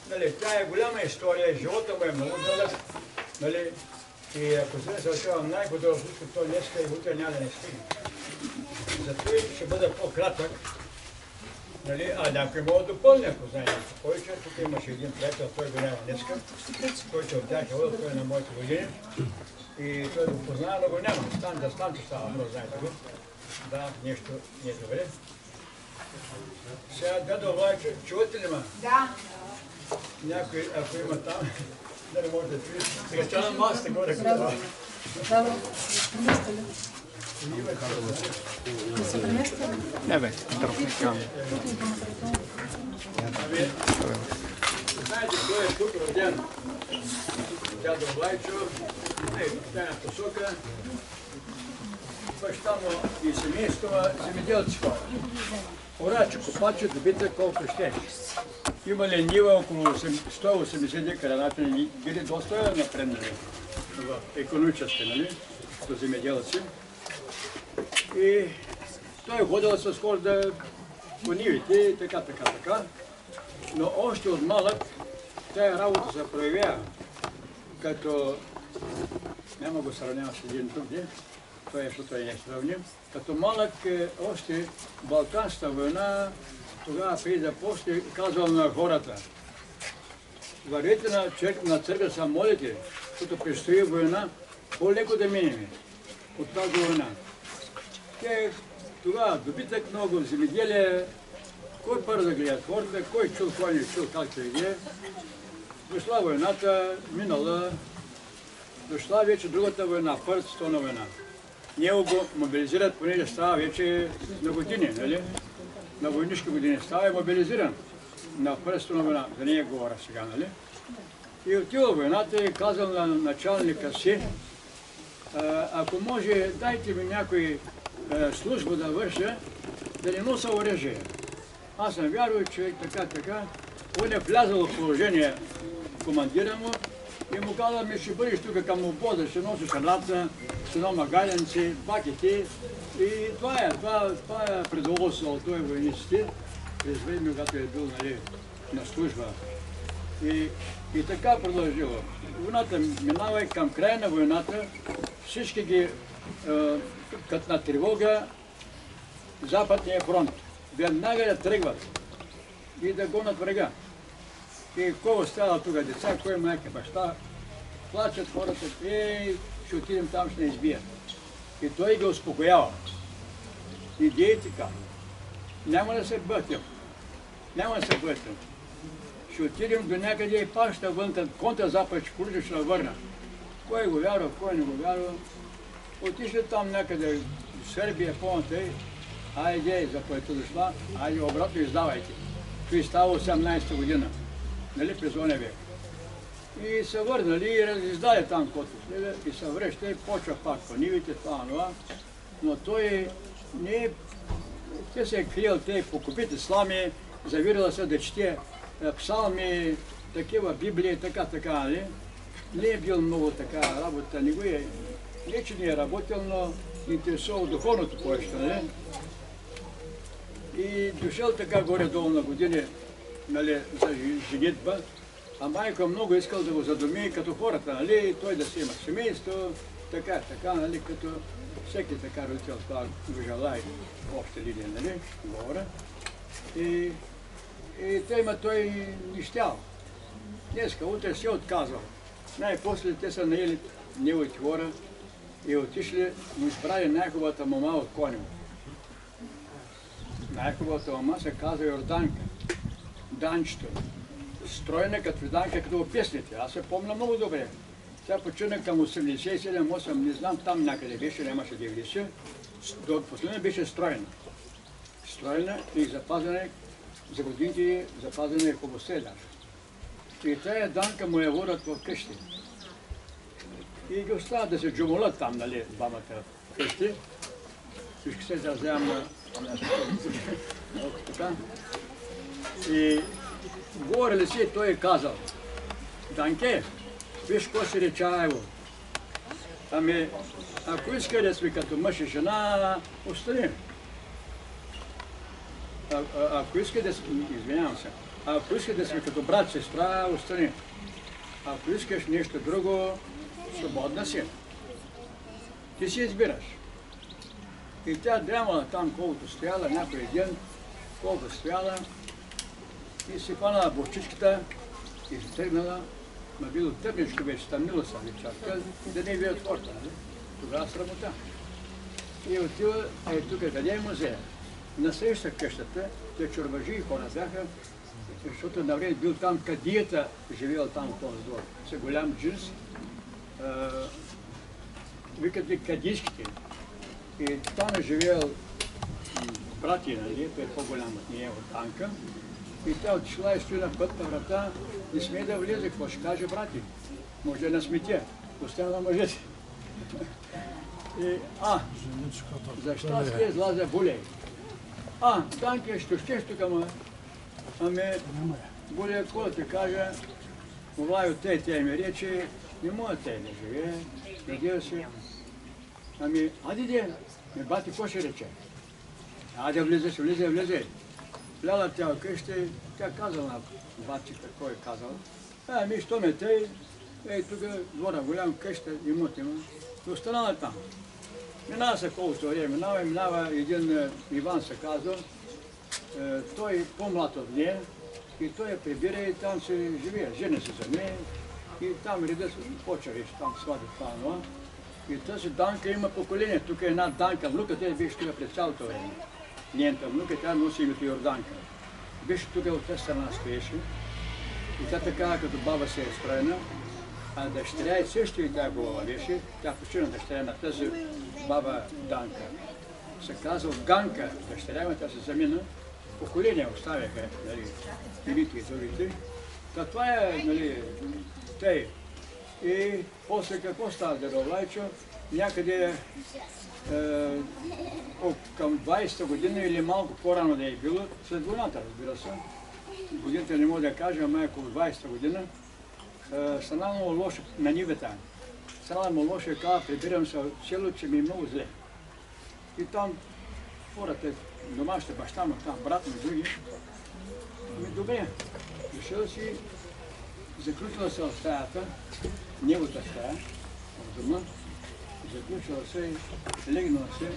Нали, тя е голяма история, живота му е много дълъг. Нали, и ако се съвършавам най-хубаво всичко, то днеска и утре няма да не стигне. Затова ще бъда по-кратък. Нали, а някой мога да допълня, ако знае нещо повече. Тук имаше един приятел, той го няма днеска, който от тях е водил, той е на моите години. И той го познава, но го няма. Да Станчо става, но знаете го. Да, нещо не е добре. Сега, дядо Влайчо, чувате ли ма? Да. Някой, ако има там, да не може да чуе. Сега чана масата горе. Да, преместили. Да се преместили? Не бе, търпникам. Знаете, той е тук роден. Дядо Влайчо, в тази посока. Баща му и семейство земеделци хора. Орачи, копачи, добита колко ще. Имали нива около 180 декара, значи били доста напреднали в икономически, нали, до земеделци. И той ходил с хората по нивите, така. Но още от малък тая работа се проявява, като няма го сравнява с един друг ден, той е, защото е не сравним. Като малък още Балканската война, тогава преди да после казвал на хората: вървете на църква, се молите, защото предстои война, по-леко да минем от тази война. Те тогава добитък много, земеделие, кой първо да гледат хората, кой чул, кой не чул, както и е. Дошла войната, минала, дошла вече другата война, Първата световна война. Него го мобилизират, понеже става вече на години, нали? На войнишки години става и мобилизиран на Първата световна война, за нея говоря сега, нали? И отива войната и казал на началника си: ако може, дайте ми някой служба да върша, да не нося оръжие. Аз съм вярвал, човек така. Он е влязъл в положение командира му и му каза: ми ще бъдеш тук към обоза, ще носиш шаната, ще нома галенци, баките. И това е предволствал той войниците през време, когато е бил, нали, на служба. И така продължило. Войната минава и към края на войната всички ги, като на тревога, Западния фронт, веднага да тръгват и да гонят врага. И кого става тук деца, кой майка, баща, плачат хората: ще отидем там, ще не избият. И той ги успокоява. Идеи така: няма да се бътим, ще отидем до някъде и пак ще вън, контразапад ще полежа, ще върна. Кой го вярва, кой не го вярва. Отишли там някъде в Сърбия, по-нататък, айде, за което дошла, айде обратно издавайте. Това става 18-та година, нали, през оня век. И се върнали и разиздаде там каквото и се връща и почва пак по нивите, това. Но той не те се е криел, те по купите слами, завирала се да чете псалми, такива Библии, така, нали. Не е бил много така работа, не че не е работил, но интересувал духовното повече, нали. И дошъл така горе-долу на години, нали, за женитба, а майка много искал да го задуми като хората, нали, той да си има семейство, така, нали, като всеки така родител това го желая в обща линия, нали, говоря. И той не щял. Днеска, утре се отказал. Най-после те са наели неговите хора и отишли, му изправи най-хубавата мама от коня му. Най-хубавата мама се казва Йорданка, Данчето. Стройна като Йорданка, като песните. Аз се помня много добре. Сега почина към 87-8, не знам, там някъде беше, нямаше 90. До последно беше стройна. Стройна и запазена, за годините запазена е хубостта даже. И тая Данка му я водят в къщи. И ги оставят да се джумолят там, нали, бабата в къщи. Всички се изразявам на така. И говорили си, той е казал: Данке, виж какво си реча его. Ами, ако иска да сме като мъж и жена, остани. Ако иска да сме, извинявам се, Ако искаш да си като брат, сестра, остани. Ако искаш нещо друго, свободна си. Ти си избираш. И тя дрямала там, колкото стояла, някой ден, колко стояла, и си хванала борчичката и се тръгнала, ма било тъпничко вече, тъмнило са вечерта, да не видят хората, нали? Тогава срамота. И отива, тук къде е музея? Насреща къщата, те чорбажи хора бяха, защото навред бил там кадията, живеел там в този двор. С голям джинс, викат ги кадийските. И там е живеел брати, нали, той е по-голям от нея, от Анка. И тя отишла и стои на път на врата, не смее да влезе, какво ще каже брати. Може да насметя, оставя мъжете. И, защо сте излазя булей? Танки, що щеш тук, ами, булей, какво ти кажа, това и от тя ми рече, не може тя да живее, надея се. Ами, айде, бати, какво ще рече? Айде, влезе. Вляла тя в къщи, тя казала на бати какво е казала. Ами, що ме тъй, тук двора, голям къща, имот има, и останала там. Минава се колкото време, минава един Иван се казва, той по-млад от нея, и той я прибира и там се живее, жени се за нея, и там реда почва вече, там свади това. И тази Данка има поколение, тук е една Данка, внука, тя беше тук през цялото време. Нейната внука, тя носи името Йорданка. Беше тук от тази страна стоеше, и тя така като баба се е строена, а дъщеря и също и тя глава беше, тя почина дъщеря на тази баба Данка. Се казва Ганка, дъщеря ми, тя се замина, поколения оставяха, нали, илите и другите. Това е, нали, тъй. И после какво става Дедовлайчо? Някъде към 20-та година или малко по-рано да е било, след войната, разбира се. Годината не мога да кажа, ама около 20-та година, станало му лошо на нивата. Станало му лошо и каза, прибирам се в село, че ми е много зле. И там хората, домашните баща му, там брат му, други, добре, дошъл си, заключила се в стаята, неговата стая, в дома, заключила се, легнала се,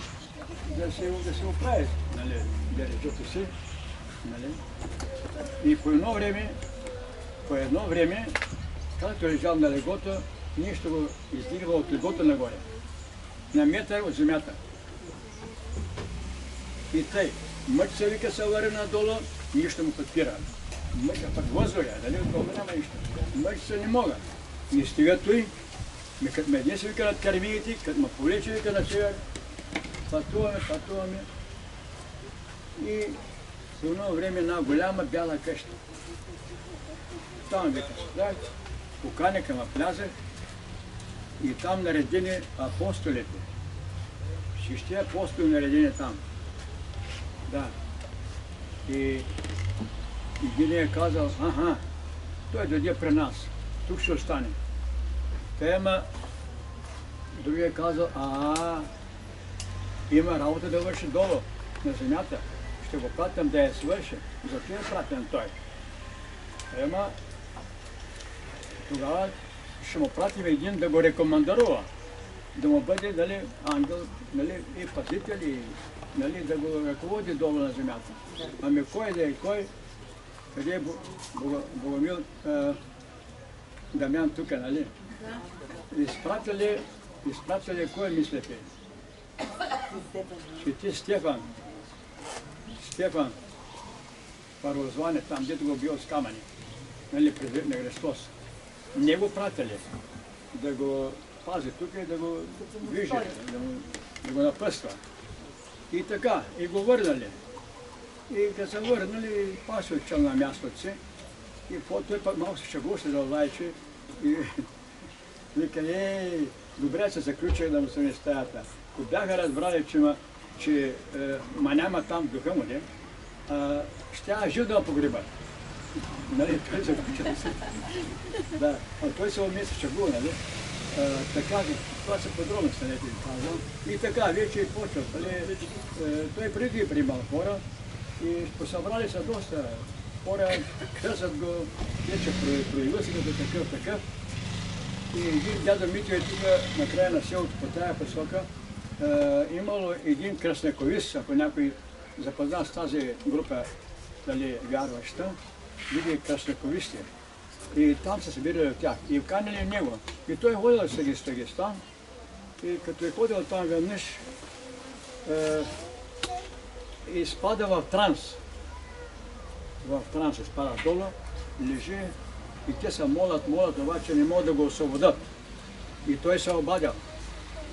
да се оправи, нали, лежото си, нали. И по едно време, както е лежал на легото, нещо го издигва от легото нагоре, на метър от земята. И тъй, мъж се вика се вари надолу, нищо му подпира. Мъж пък възоя, дали от това няма нищо. Мъж се не мога. Не стига той, като ме днес вика над кармиите, като ме повлече вика на север, пътуваме. И по едно време една голяма бяла къща. Там вика се поканика ме влязах и там наредени апостолите. Всички апостоли наредени там. Да. И един е казал, той дойде при нас, тук ще остане. Другия е казал, има работа да върши долу, на земята. Ще го пратим да я свърши. Зато е пратен той. Тогава ще му пратим един да го рекомендирува. Да му бъде, дали, ангел, нали, и пазител, и нали, да го ръководи долу на земята. Ами кой да е кой? Къде е Богомил Дамян тук, нали? Изпратили кой мислите? Свети Стефан. Стефан Парозване, там дето го бил с камъни, нали, на Христос. Не го пратили да го пази тук и да го движи, да го напъства. И така, и го върнали. И като са върнали, пас отчел на мястото си. И той пък малко се шагуваше да лайче. И вика, добре се заключих да му се не стаята. Ако бяха разбрали, че няма там духа му, ще жил да погреба. Нали, той заключил се. Да, той се умисли шагува, нали? Така, това са подробности, не ти казвам. И така, вече е почвал. Той преди приемал хора и посъбрали са доста хора кръсят го, вече проява се като такъв. И един дядо Митю е тук на края на селото по тая посока. Имало един кръстнаковист, ако някой запознал с тази група, дали вярваща, види кръстнаковисти. И там се събирали от тях. И вканили него. И той ходил с Дагестан. И като е ходил там веднъж, изпада в транс. В транс изпада долу, лежи и те се молят, обаче не могат да го освободят. И той се обадил.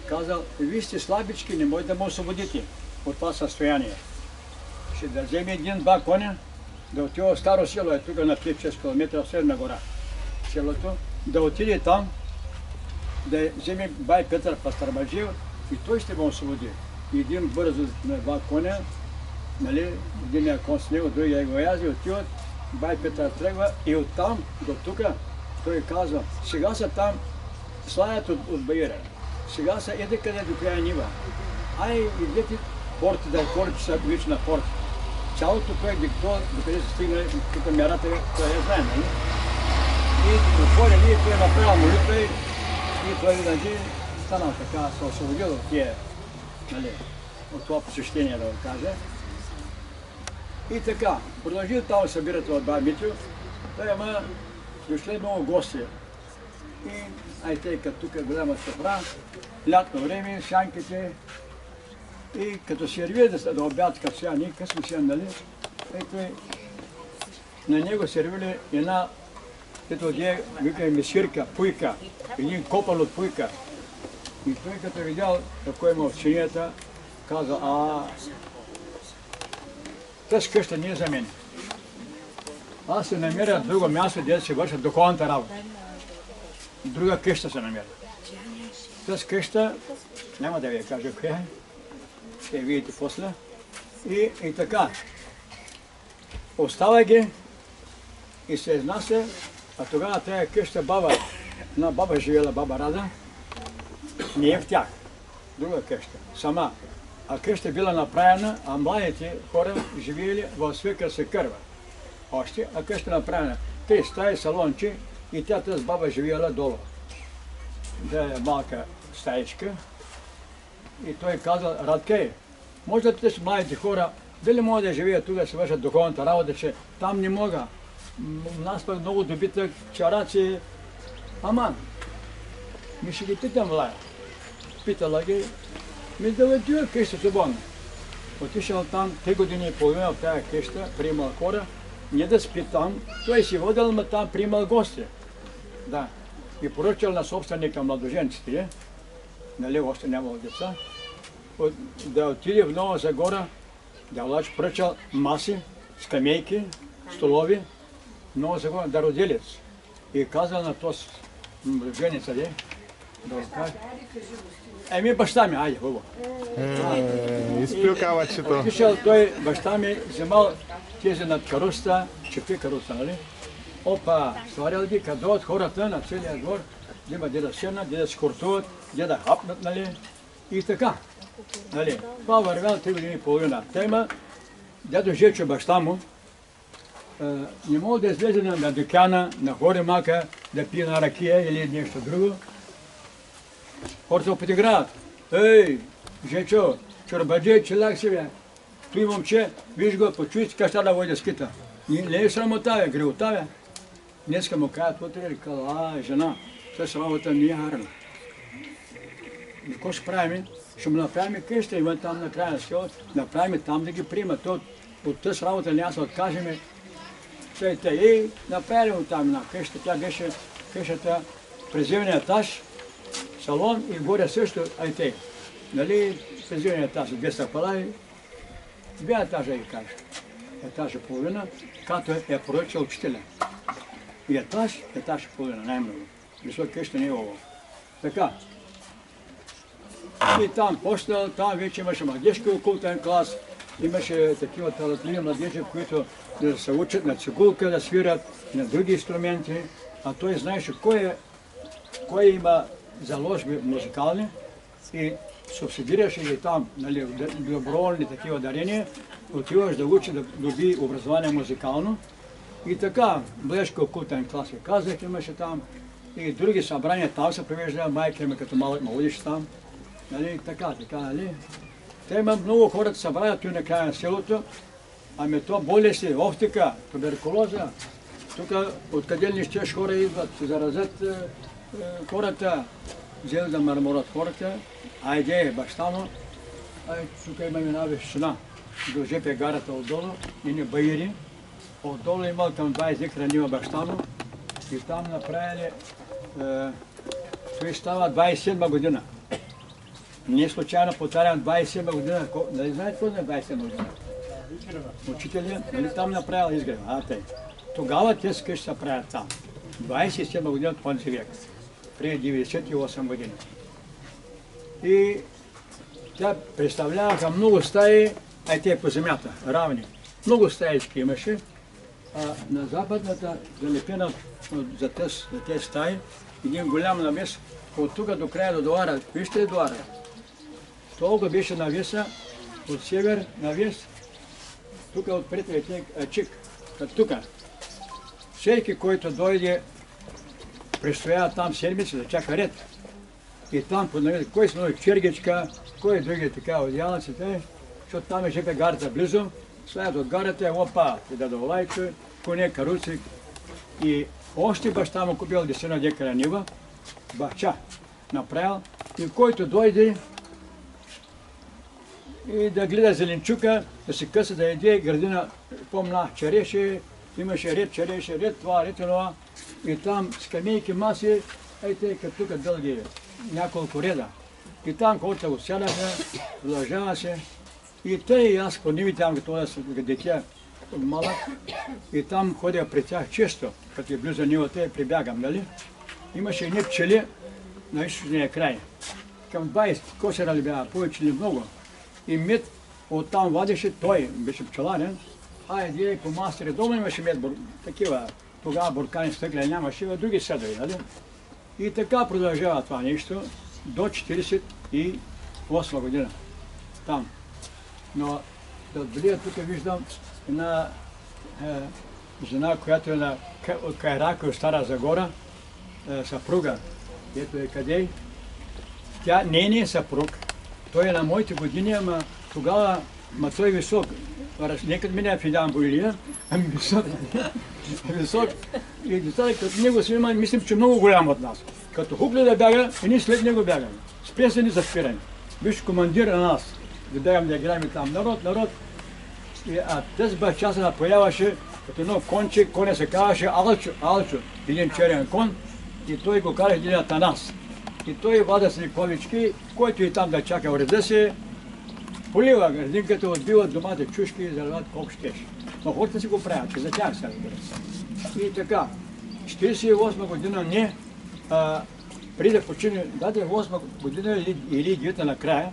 Казал, вие сте слабички, не можете да му освободите от това състояние. Ще да вземе един-два коня, да отива в старо село, е тук на 5-6 км в Средна гора. Селото, да отиде там, да вземе бай Петър Пастърмаджиев и той ще го освободи. И един бързо на два коня, нали, единия кон с него, другия го язи, отиват, бай Петър тръгва и оттам до тук той казва, сега са там, слаят от Баира, сега са еде къде до края нива. Ай, идете порти, да хората са вече на порти. Цялото той диктор, докъде се стигна, тук мярата, той я знае, нали? И отворили, и той направил молитва и той нали, станал така, се освободил от тия, нали, от това посещение, да го кажа. И така, продължил там да събират от баба Митю, той има дошли много гости. И ай тъй като тук е голяма събра, лятно време, сянките, и като се сервира да обяд, като сега, ние късно сега, нали, той на него сервили една, като где викаме месирка, пуйка, един копан от пуйка. И той като видял какво има в чинията, каза, тази къща не е за мен. Аз се намеря друго място, де се вършат духовната работа. Друга къща се намеря. Тази къща, няма да ви я кажа коя е, ще я видите после. И така, остава ги и се изнася, а тогава тая къща една баба живела, баба Рада, не е в тях, друга къща, сама. А къща била направена, а младите хора живеели в свека се кърва. Още, а къща направена. 3 стаи, салонче и тя тази баба живеела долу. Да е малка стаичка. И той казал, Радкей, може да питаш младите хора, дали могат да живеят тук да се вършат духовната работа, че там не мога. У нас пък много добитък, чараци, аман. Ми ще ги питам влая. Питала ги, ми да отива къща свободно. Отишъл там 3 години и половина в тая къща, приемал хора, не да спи там, той си водил, но там приемал гости. Да. И поръчал на собственика младоженците, нали, още нямало деца, да отиде в Нова Загора, да поръчал маси, скамейки, столови, Нова Загора, дароделец. И казал на този младоженец, да го каже, еми баща ми, айде, хубаво. Изпил кавачето. Отишъл той, баща ми, вземал тези над каруста, чепи каруста, нали? Опа, сварял ги, като дойдат хората на целия двор, да има де да седнат, де да скортуват, де да хапнат, нали? И така, нали? Това вървял 3 години и половина. Тема, дядо Жечо, баща му, не мога да излезе на дюкяна, на хоре мака, да пие на ракия или нещо друго. Хората го подиграват. Ей, Жечо, чорбаджи, челак си бе. Той момче, виж го, почуй си каща да войде скита. Не е срамота бе, греота бе. Днеска му казват утре и казва, жена, тази работа не е харна. И какво ще правим? Ще му направим къща, има там на края на селото, направим там да ги приемат. От тази работа няма се откажем. И направим там една къща, тя беше къщата приземния етаж, салон и горе също, ай нали, приземния етаж, 200 палави, 2 етажа ги кажа. Етажа половина, като е поръчал учителя. И етаж и половина, най-много. Висока къща не е ovo. Така. И там почнал, там вече имаше младежки окултен клас, имаше такива талантливи младежи, които да се учат на цигулка, да свират, на други инструменти. А той знаеше кой има заложби музикални и субсидираше ги там, нали, доброволни такива дарения, отиваш да учи, да доби образование музикално И така, Блешко култен класик казах имаше там. И други събрания там се провеждаха, майка ми като малък ме водиш там. Нали, така, нали. Те има много хората събрания тук на края на селото. Ами то болести, офтика, туберкулоза. Тук откъде ли ще хора идват, се заразят хората, взели да мърморят хората. Айде, баща му, тук имаме една вещина, до ЖП гарата отдолу, и не баири. Отдолу имал към 20 декара нива баща му и там направили, той става 27 година. Не случайно повтарям 27 година, нали знаете какво е 27 година? Учителят, нали там направил изгрева, Тогава те къщи се правят там. 27 година от този век, преди 98 години. И тя представляваха много стаи, те по земята, равни. Много стаички имаше, а на западната залепена за тези стаи, един голям навес, от тук до края до двора, вижте ли двора? Толкова беше навеса, от север навес, тук отпред е чик, тук. Всеки, който дойде, престоява там седмица да чака ред. И там поднаведе, кой се носи чергичка, кой други така одеялниците, защото там е ЖП гарата близо, след от гарата опа, и да долайче, коне, каруци. И още баща му купил 10 декара нива, бахча направил, и който дойде и да гледа зеленчука, да се къса да яде градина, помна череше, имаше ред череше, ред това, ред това, и там скамейки, маси, като тук дълги няколко реда. И там, когато го сядаха, продължава се. И те и аз по нивите там, като да съм дете малък, и там ходя при тях често, като е близо нивата, прибягам, нали? Имаше едни пчели на източния край. Към 20 кошера ли бяха, повече ли много. И мед оттам вадеше, той беше пчеларен, айде по мастери, дома имаше мед, такива, тогава буркани стъкля нямаше, а други съдови, нали? И така продължава това нещо до 48 година, там. Но да отблия тук виждам една жена, която е от Кайрака, от Стара Загора, съпруга, ето е къде. Тя не е съпруг, той е на моите години, ама тогава, той е висок, нека мене Фидан Боилия, ами висок. И децата като него си има, мислим, че много голям от нас. Като хукли да бяга, и ние след него бягаме. Спесени за спиране. Виж командир на нас, да бягам да играем там народ. А тези баща се напояваше като едно конче, коня се казваше Алчо, един черен кон, и той го кара един Атанас. И той вада с ковички, който и там да чака уреда се, полива градинката, отбиват домата чушки и заливат колко щеш. Но хората си го правят, че за тях се разбира. И така, 48 година не, преди да почине, даде 8 година или 9 накрая,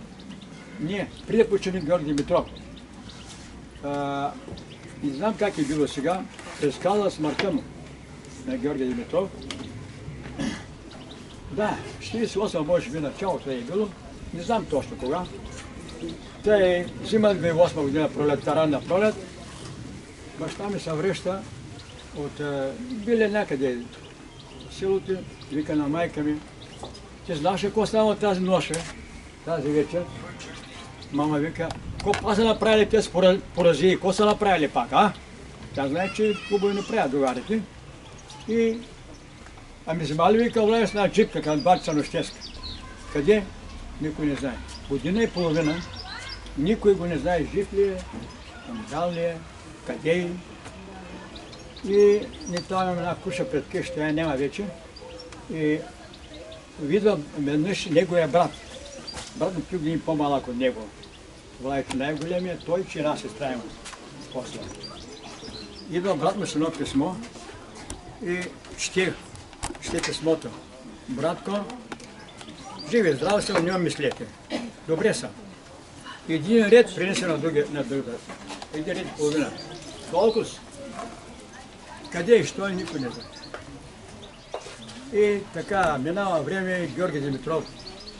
не, преди да почине Георги Димитров. Не знам как е било сега, разказва смъртта му на Георги Димитров. Да, 48 може би началото е било, не знам точно кога. Те взимат 2008 година пролет, ранна пролет. Баща ми се връща от били някъде в селото, вика на майка ми. Ти знаеш какво става тази нощ, тази вечер? Мама вика, какво са направили тези поразии, какво са направили пак, а? Тя знае, че хубаво не правят другарите. И ами взимали вика, влезе с една джипка към Батица Нощеска. Къде? Никой не знае. Година и половина, никой го не знае, жив ли е, дал ли е, къде е. И не там имам една куша пред къща, тя няма вече. И видвам веднъж неговия брат. Брат ми 3 години по-малък от него. Това е най-големия, той че една сестра има. После. Идва брат ми с едно писмо и чете писмото. Братко, живи, здрав се, не мислете. Добре съм. Един ред принесе на другия. Един ред половина. Толкова. Къде и що, никой не знае. И така, минава време, Георги Димитров,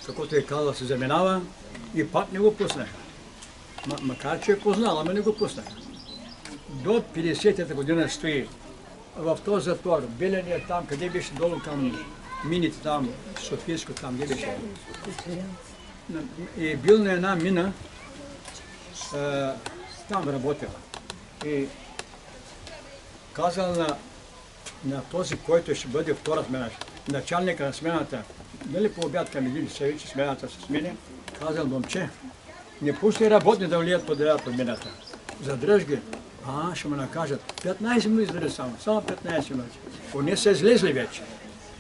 каквото е казал, се заминава и пак не го пуснаха. Макар че е познал, ама не го пуснаха. До 50-та година стои в този затвор. Белен е там, къде беше долу към мините там, Софийско, там где беше. И бил на една мина, там работил. И казал на този, който ще бъде втора смена, началника на смената, нали по обяд към един се вече смената се сменя, казал: момче, не пусти работни да влият по мината. Задръж ги. Ще му накажат. 15 минути излезе само 15 минути. Они са излезли вече.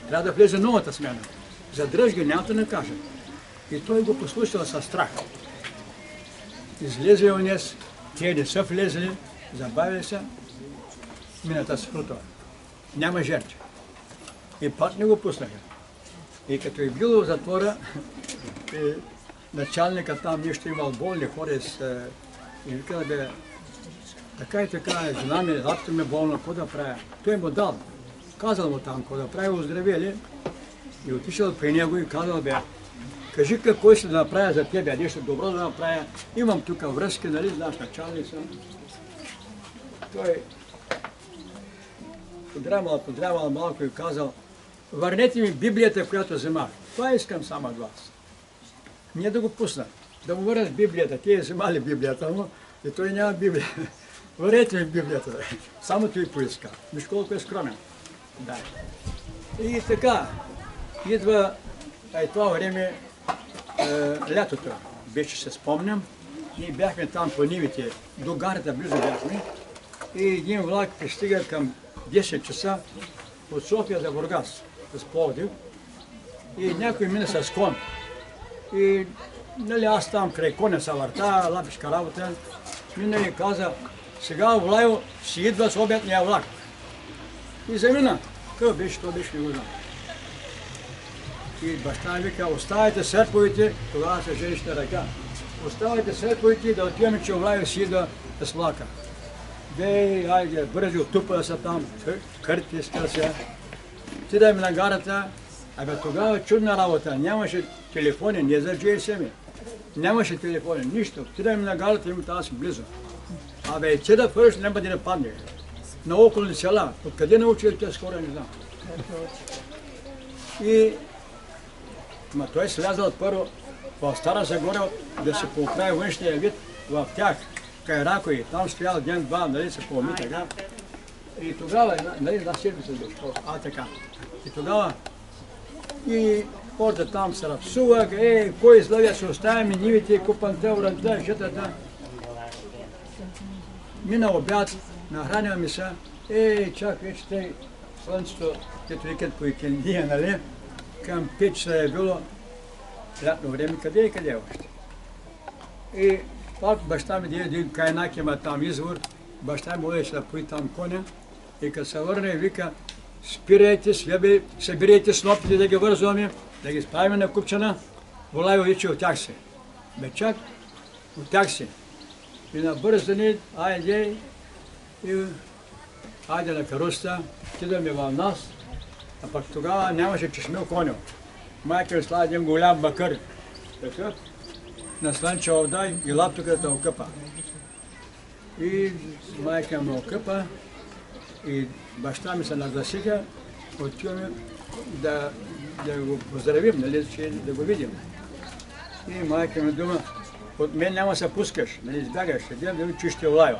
Трябва да влезе новата смена. Задръж ги, няма да накажат. И той го послушал със страх. Излезе унес, те не са влезли, забавили се, мината се фрутова. Няма жертви. И пак не го пуснаха. И като е бил в затвора, началника там нещо имал болни хора и викал: бе, така и така, жена ми, лапто ми е болна, какво да правя? Той му дал. Казал му там, какво да прави, оздравели. И отишъл при него и казал: бе, кажи какво искаш да направя за тебе, нещо добро да направя. Имам тук връзки, нали, знаеш, началник съм. Той подрямал малко и казал: върнете ми Библията, която вземах. Това искам само от вас. Не да го пусна, да му върнеш Библията. Те вземали Библията му и той няма Библия. Върнете ми Библията. Само той поиска. Виж колко е скромен. Да. И така, идва това време, лятото беше, се спомням. Ние бяхме там по нивите, до гарата близо бяхме. И един влак пристига към 10 часа от София за Бургас, с Пловдив. И някой мина с кон. И нали, аз там край коня се върта, лапишка работа. Мина и каза: сега Влайо си идва с обедния влак. И замина. Какъв беше, то беше, не го знам. И баща ми вика: оставайте сърповите, тогава се женищна ръка. Оставайте сърповите да отиваме, че Влайо си идва с влака. Бей, айде, бързо, тупа са там, кърти се. Отидаме на гарата. Абе, тогава чудна работа, нямаше телефони, не за GSM. Нямаше телефони, нищо. Отидаме на гарата, има тази близо. Абе, че да първо няма да не падне. На околни села. Откъде научили тези хора, не знам. И той слязал първо в Стара Загора да се поправи външния вид в тях, кай Ракои. Там стоял ден-два, нали, се поуми така. И тогава, нали, на седмица беше, така. И тогава и хората там се разпсувах: кой излъгя, се оставяме нивите, купанте, уранта, житата. Мина обяд, нахранил ми се, чак вече тъй слънцето, като викат по Икендия, нали, към 5 часа е било лятно време, къде още. И пак баща ми даде един кайнак, има там извор, баща ми водеше да пои там коня и като се върне, вика: спирайте, събирайте снопите да ги вързваме, да ги справим на купчина. Влайо вече от тях си. Бе чак, от тях си. И на бързани, айде на каруста, отидаме в нас, а пък тогава нямаше чешмил коню. Майка ми слага един голям бакър, такъв, на слънча овдай и лаптоката окъпа. И майка ме окъпа и баща ми се нагласиха, отиваме да го поздравим, нали, да го видим. И майка ми дума: от мен няма се пускаш, нали, избягаш, ще дадем да ми чуще Влайо.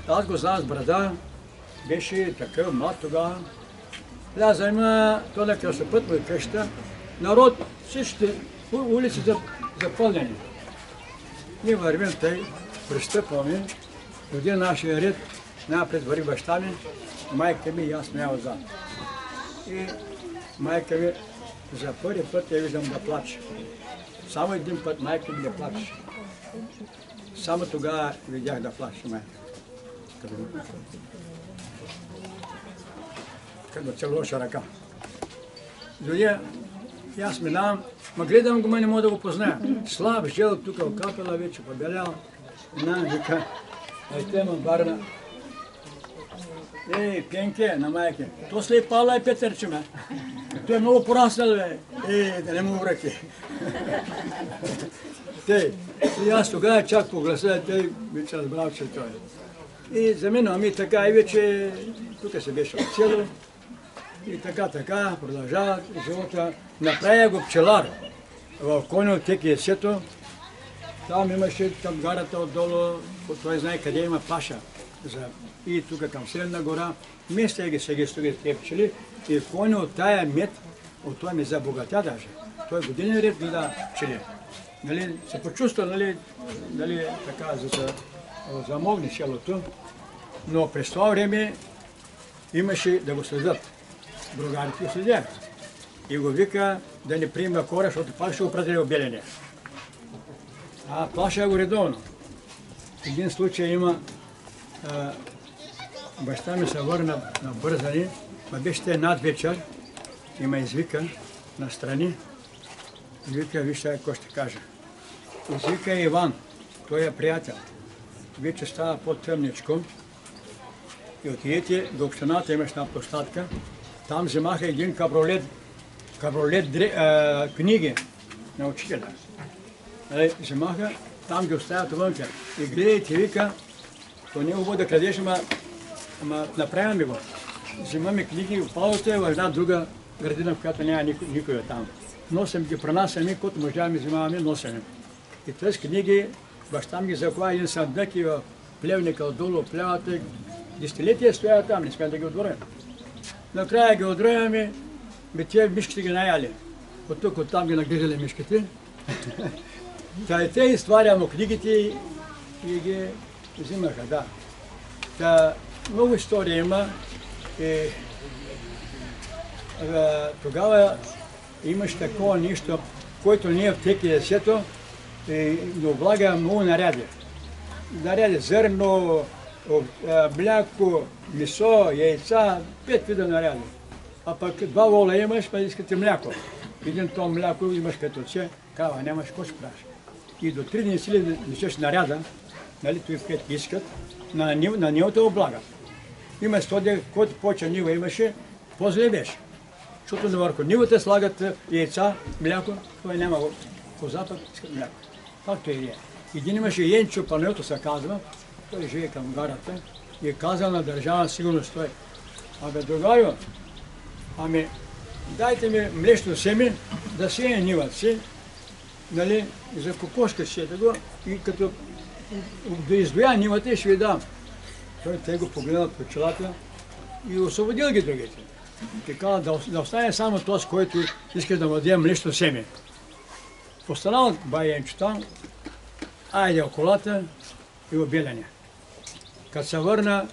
Аз го знам с брада, беше такъв млад тогава. Вляза има то на красопътно и къща, народ, всички улици запълнени. Ние вървим тъй, пристъпваме, доди нашия ред, напред върви баща ми, майка ми и аз сме отзад. И майка ми за първи път я виждам да плаче. Само един път майка ми да плаче. Само тогава видях да плаче майка. Като целуша ръка. Дойде, и аз минавам, ма гледам го, ма не мога да го позная. Слаб, жел, тук окапела вече, побелял. Нам вика: те ма барна. Пенке на майке, то след пала е Петърче, ме. Той е много пораснал, бе. Да не му връки. И аз тогава чак по гласа, той вече разбрал, че той. И заминал ми така и вече тук се беше отселил и така продължава живота. Направя го пчелар в Конево ТКС-то. Там имаше към гарата отдолу, той знае къде има паша. И тук към Средна гора, места ги сега стоят тези пчели и Конево тая мед, от това ми забогатя даже. Той години ред гледа пчели. Нали, се почувства, нали, така, замогне селото, но през това време имаше да го следят. Другарите го следят. И го вика да не приема кора, защото пак ще го пратили в Белене. Плаша го редовно. Един случай има, баща ми се върна на бързани, беше над вечер и ме извика настрани. И вика, виж сега какво ще кажа. Извика Иван, той е приятел. Вече става по-тъмничко и отидете до общината, имаш една площадка. Там вземаха един кабролет книги на учителя. Вземаха, там ги оставят вънка. И гледайте, вика, то не е хубаво да крадеш, ама направяме го. Вземаме книги, опалвате в една друга градина, в която няма никой там. Носим ги, пренасяме, който можем вземаваме, носим. И тези книги, баща ми ги закова един съндък и в плевника отдолу, плевата. Десетилетия стоят там, не сме да ги отворим. Накрая ги отдръваме, тези мишките ги наяли. От тук, от там ги нагрижали мишките. Те изтваряме книгите и ги взимаха, да. Много история има. Тогава имаше такова нещо, което ние в ТКС-то ни облага много наряди. Наряди зърно, мляко, месо, яйца, 5 вида наряди. А пък 2 вола имаш, па искате мляко. Един тон мляко имаш като че, кава нямаш, какво ще правиш? И до 3 дни си ли несеш наряда, нали, той в където искат, на нивата облага. Има 100, който повече нива имаше, по-зле беше. Защото навърху нивата слагат яйца, мляко, той няма коза, пък искат мляко. Както и е. Един имаше Енчо Панайотов се казва, той живее към гарата и е казал на Държавна сигурност той: абе, другарю, дайте ми млечно семе да сея нивата си, нали, за кокошка сеете го и като да издоя нивата ще ви дам. Той го погледнал по челата и освободил ги другите. И каза да остане само този, който иска да му даде млечно семе. Останал бай Енчо там, айде в колата и в Белене. Като се върна,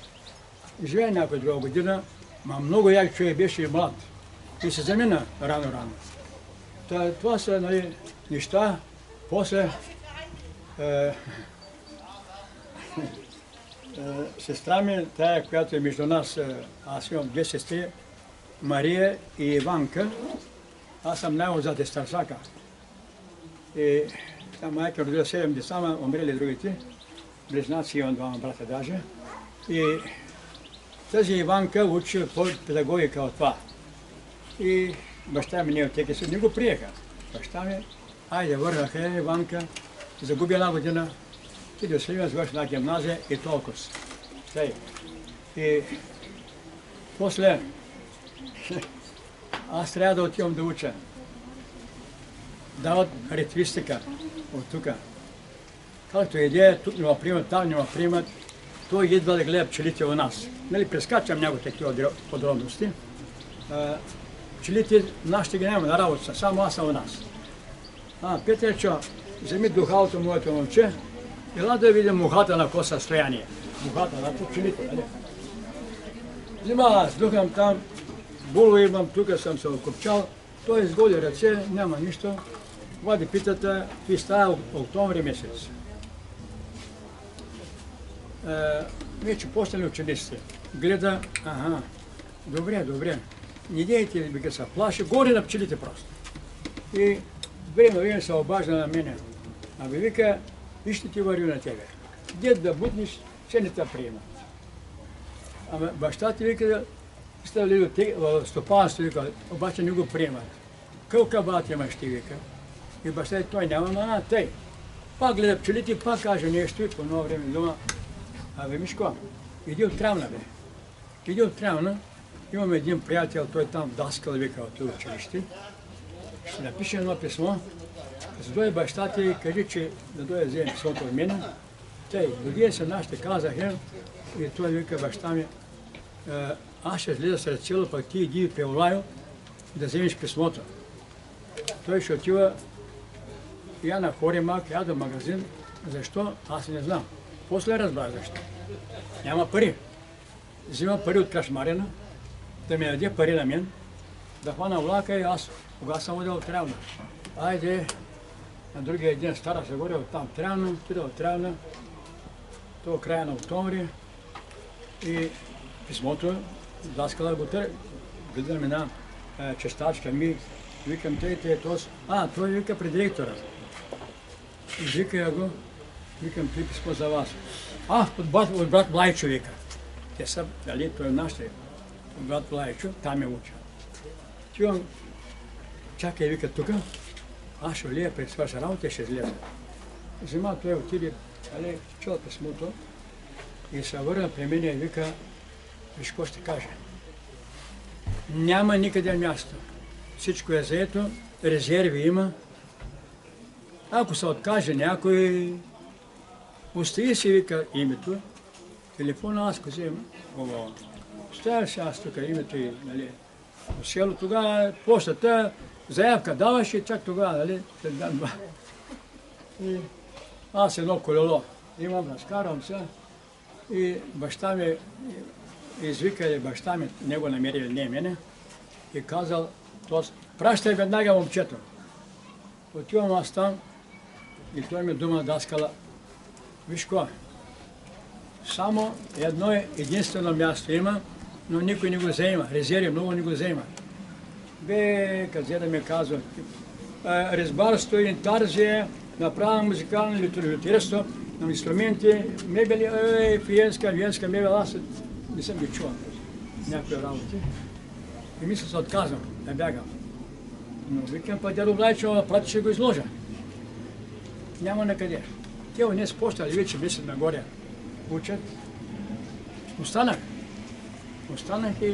живее някой друга година, много як човек беше и млад. И се замина рано. Това са, нали, неща. После сестра ми, тая, която е между нас, аз имам 2 сестри, Мария и Иванка. Аз съм най-отзад из Старсака. И майка родила 7 деца, умрели другите. Близнаци имам 2 брата даже. И тази Иванка учи по педагогика от това. И баща ми не отеки се, не го приеха. Баща ми, айде върнаха Иванка, загуби 1 година, и до Сливен завърши на гимназия и толкова. И после аз трябва да отивам да уча. Дават характеристика от тук. Както идея, тук не ме приемат, там не ме приемат, той идва да гледа пчелите у нас. Нали, прескачам някои такива подробности. Пчелите нашите ги няма на работа, само аз съм у нас. Петърчо, вземи духалото моето момче, ела да видим мухата на какво състояние. Мухата на пчелите, нали? Взема аз, духам там, було имам, тук съм се окопчал, той изгоди ръце, няма нищо. Вади питата, и става октомври месец. Вече почнали учениците. Гледа, добре, не дейте ли бега се плаши, горе на пчелите просто. И време се обажда на мене. Абе вика, вижте ти варю на тебе. Дед да будниш, ще не те приема. Ама баща ти вика, ставали в стопанство, вика, обаче не го приемат. Кълка бат имаш ти, вика. И баща ти той няма, тъй. Пак гледа пчелите, пак каже нещо и по едно време дума. Абе, Мишко, иди от Травна, бе. иди от Трявна, имам един приятел, той там даскал, вика от това училище. Ще напише едно писмо, за дойде баща ти и кажи, че да дойде да вземе писмото от мене. Тъй, дойде се нашите казаха и той вика баща ми, аз ще излиза сред село, пък ти иди в Елайо да вземеш писмото. Той ще отива я на Хоримак, я до магазин. Защо? Аз не знам. После разбрах защо. Няма пари. Взима пари от Крашмарина, да ми даде пари на мен, да хвана влака и аз, кога съм отидел в Трявна. Айде, на другия ден Стара Загора, оттам Трявна, отида от Трявна, то края на октомври и писмото, даскала го гледам една честачка ми, викам тъй, той вика при директора. Извика я го, викам той писмо за вас. От брат Блайчо вика. Те са, дали, той е нашите, брат Блайчо, там е учил. Тивам, чакай, вика тук, аз ще влия пред свърша работа и ще излеза. Взима той отиде, дали, чел писмото и се върна при мен и вика, виж какво ще каже. Няма никъде място. Всичко е заето, резерви има. Ако се откаже някой, остави си, вика, името, телефона аз го взема. Оставя се аз тук името и, нали, в село, тогава почтата, заявка даваш и чак тогава, нали, след ден-два. И аз едно колело имам, разкарвам се и баща ми, извикали баща ми, него намерили, не мене, и казал, пращай веднага момчето. Отивам аз там и той ми дума даскала, виж какво, само едно единствено място има, но никой не го взема, резерви много не го взема. Бе, къде да ми казва, резбарство, интарзия, направено музикално литературство, на инструменти, мебели, виенска мебел, аз не съм ги чувал някои работи. И мисля се отказвам, да бягам. Но викам па дядо Блайчо, прати ще го изложа. Няма накъде. Те не спощали вече месец нагоре. Учат. Останах и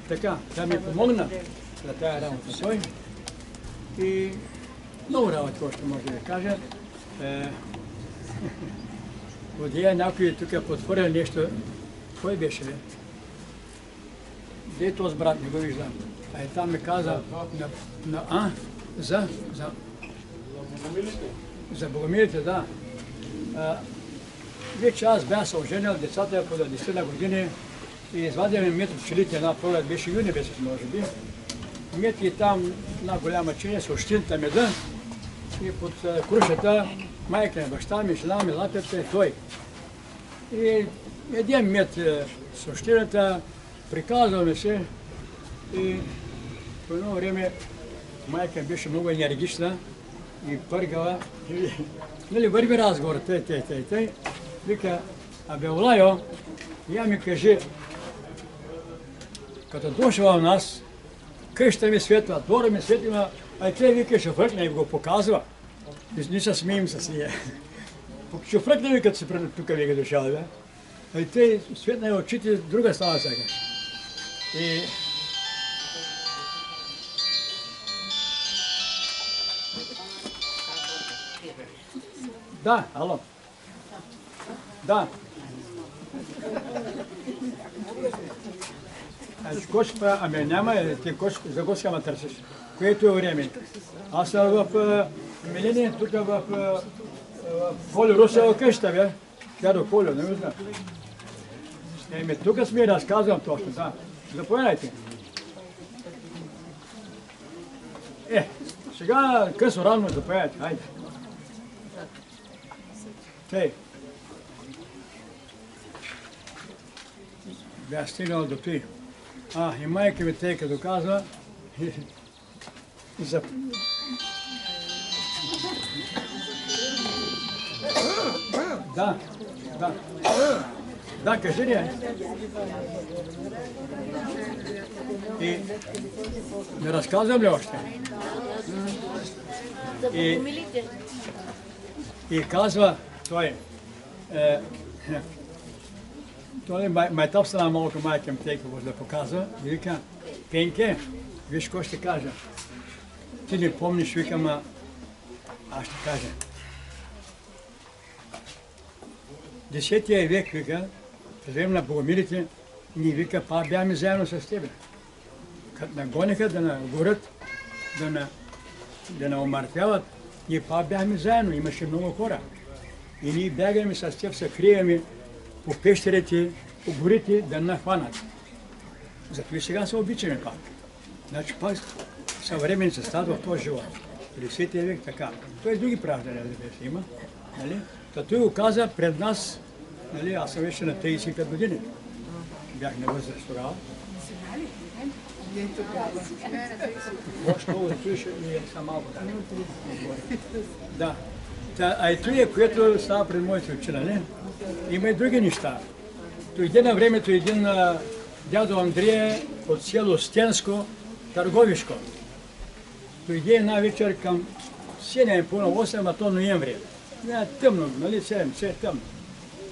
така, да ми помогна за тая работа той. И много работа, още може да кажа. Одея някой тук подхвърля нещо. Кой беше? Де е този брат, не го виждам. А и там ми каза, за богомилите, да. Вече аз бях се оженил, децата по 10 години и извадяме мед от пчелите, една пролет, беше юни месец, може би. Мед и там една голяма чиния с общината меда и под крушата майка на баща ми, жена ми, лапята и той. И един мед с общината, приказваме се и по едно време майка беше много енергична и пъргала. Нали, върви разговор, тъй. Вика, абе, Олайо, я ми кажи, като дошла у нас, къща ми светла, двора ми светла, а тъй вика, ще фръкне и го показва. Ние се смеем с нея. Ще фръкне ми, като си тук вика дошла, бе. А тъй светна и очите, друга става сега. И да, ало. Да. Кошка, ами няма, ти за кошка ме търсиш. Което е време. Аз съм в Миление, тук в Полю, Русева къща, бе. Тя до Полю, не знам. Еми, тук сме разказвам точно, да. Заповядайте. Сега късно рано заповядайте, хайде. Тъй. Бях стигнал до той. И майка ми тъй като казва, Да. Да, кажи ли? И не разказвам ли още? И казва той, Майтап стана малко майка ми тейка да показва и вика, Пенке, виж какво ще кажа. Ти не помниш, викам, аз ще кажа. 10 век, вика, през време на богомилите, ние, вика, па бяхме заедно с тебе. Като нагониха да нагорят, да не омъртвяват, ние па бяхме заедно, имаше много хора. И ние бягаме с теб, се криеме по пещерите, по горите да нахванат. Зато и сега се обичаме пак. Значи пак съвременница става в този живот. 50 век така. Той други правдани да има. Нали? Та той го каза пред нас, нали, аз съм вече на 35 години. Бях на възраст тогава. Защо чуеш и съм малко. Да. А и това, което става пред моите очи, нали? Има и други неща. Дойде на времето един дядо Андрия от село Стенско, Търговишко. Дойде една вечер към 7:30-8, а то ноември. Не, тъмно, нали, 7 е тъмно.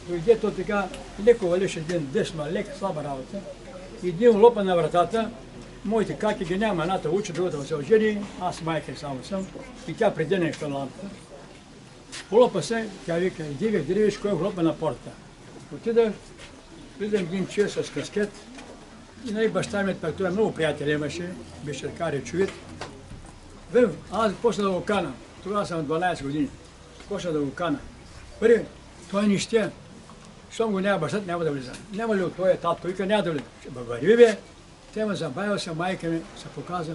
Дойде то така, леко валеше един дъжд, лека, слаба работа. Един лопа на вратата, моите каки ги няма, едната учи, другата се ожени, аз майка само съм. И тя преди нещо на лампата. Лопа се, тя вика, иди виж кой хлопа на портата. Отидах, влизам един човек с каскет и нали баща ми, пак той много приятели имаше, беше така речовит. Аз почна да го кана, тогава съм 12 години, почна да го кана. Първи, той не ще, щом го няма бащата, няма да влиза. Няма ли от този татко, вика, няма да влиза. Върви бе, те ме забавил се, майка ми се показа.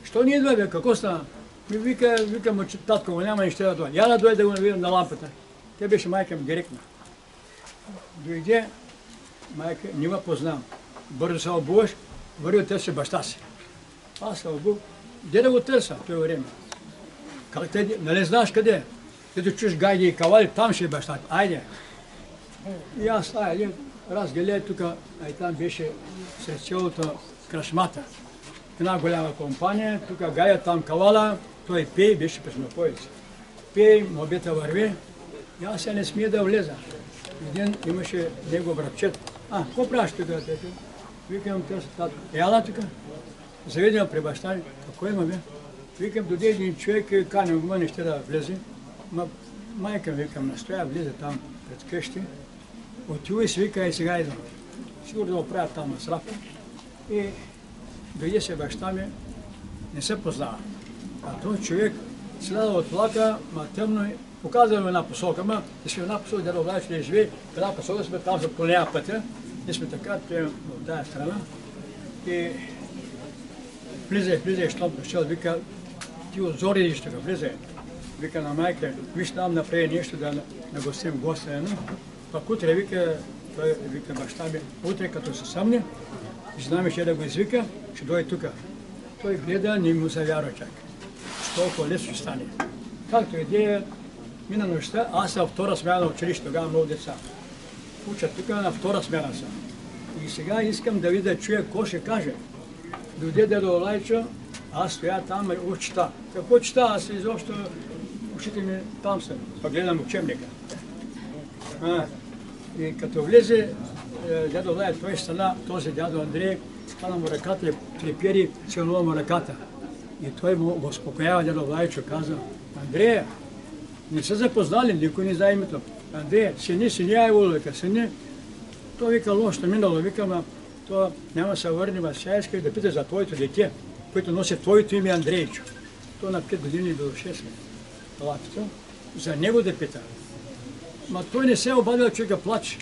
Що не идва бе, какво стана? Вика му, че татко го няма, не ще да дойде. Я да дойде да го навидам на лампата. Те беше майка ми директна. Дойде, майка, не ме познавам. Бързо се обуваш, върви търси баща си. Аз се обув, де да го търся в това време? Как те, нали знаеш къде? Ти да чуеш гайди и кавали, там ще е бащата. Айде. И аз разгледай тук, ай там беше сред селото кръшмата. Една голяма компания, тук гая, там кавала, той пее, беше песнопоец. Пее, мобета върви, и аз се не смея да влеза. Един имаше него братчет. Какво правиш тук? Викам, те са татко. Яла тук. Заведем при баща ми. Какво има бе? Викам, дойде един човек и канем го, не ще да влезе. Майка ми, викам, настоя, влезе там пред къщи. Отива и си вика, и сега идвам. Сигурно да го правят там на срапа. И дойде се баща ми, не се познава. А този човек следа от влака, тъмно, показва ми една посока, и сме една посока, да влака, че не живее, една посока сме там за полея пътя, и сме така, той в тази страна. И влизай, щом дошъл, вика, ти отзори идиш тук, влизай. Вика на майка, виж там направи нещо да нагостим госта. Пак утре, вика баща ми, утре като се съмне, жена ми ще да го извика, ще дойде тук. Той гледа, не му се вярва чак. Толкова лесно ще стане. Както идея, мина нощта, аз съм втора смяна на училище, тогава много деца. Учат тук на втора смяна съм. И сега искам да видя, чуя, какво ще каже. Дойде дедо Лайчо, аз стоя там и чета. Какво чета? Аз изобщо ушите ми там са. Пък гледам учебника. И като влезе дядо Лайчо, той стана, този дядо Андрей, стана му ръката и трепери, целува му ръката. И той го успокоява, дядо Лайчо каза, Андрея, не са запознали, никой не знае името. Андрея, сини, айволо, вика, сини. Той вика, лошо минало, вика, то няма се върне, сега иска да пита за твоето дете, което носи твоето име Андрейчо. То на 5 години до 6 лапито, за него да пита. Ма той не се обадил, човека плаче.